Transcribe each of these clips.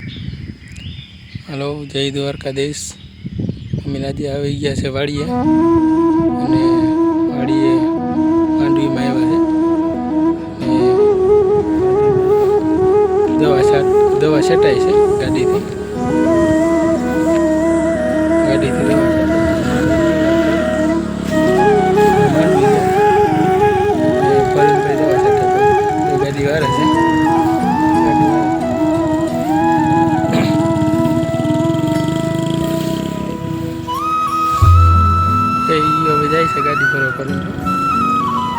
Hello जय द्वारकाधीश। अमीनाजी આવી ગયા છે વાડીએ અને વાડીએ માંડવીમાં આવ્યા છે અને દવા છટાય છે ગાડીથી દવા પરેશભાઈ દવા છટાય ગાડી વાળે છે હવે જાય છે ગાડી ભરવા કરીને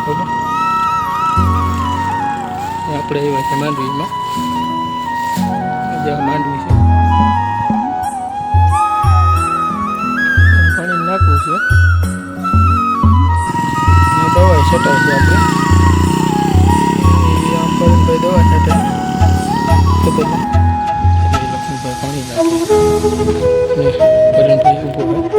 બરાબર આપણે આવ્યા છે માંડવીમાં જ્યાં માંડવી છે પાણી નાખવું છે દવા છટાય છે આપણે આમ પરેશભાઈ દવા છટાય લક્ષ્મીભાઈ પાણી નાખે પરેશભાઈ ઊભો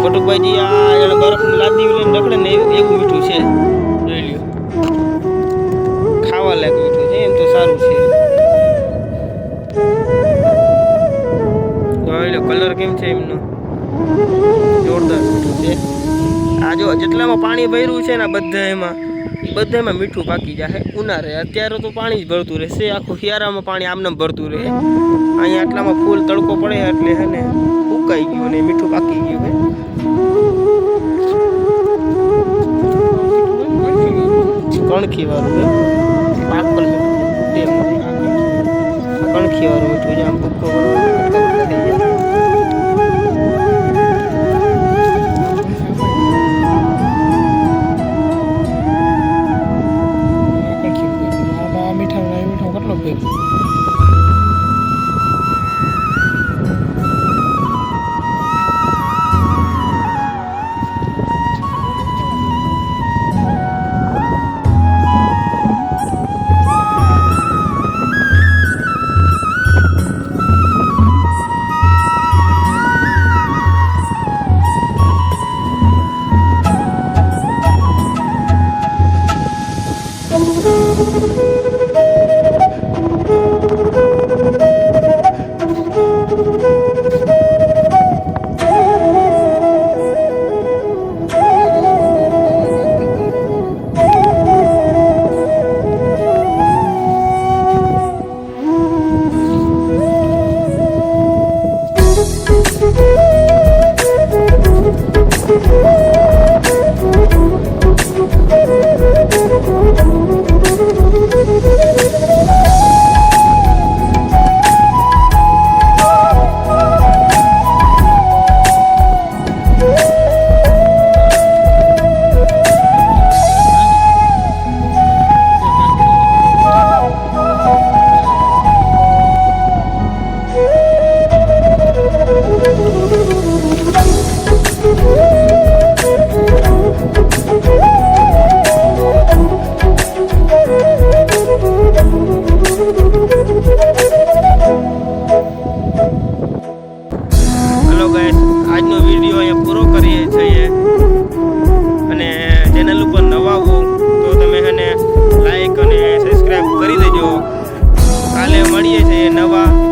બટુકભાઈજી આ એને બરફ લાદી લઈને રખડે ને એવું મીઠું છે જોઈ લ્યો ખાવા લાયક મીઠું છે એમ તો સારું છે જોઈ લો કલર કેમ છે એમનો જોરદાર મીઠું છે આ જો જેટલામાં પાણી ભર્યું છે ને બધામાં મીઠું પાકી જાય ઉનાળે અત્યારે તો પાણી જ ભરતું રહેશે આખું શિયાળામાં પાણી આમને ભરતું રહે અહીંયા આટલામાં ફૂલ તડકો પડે એટલે હે ને ઉકાઈ ગયું ને મીઠું પાકી ગયું હે કણખી વાળું પાકલ કણખી વાળું મીઠું છે આમ ભૂકો મળીએ છીએ નવા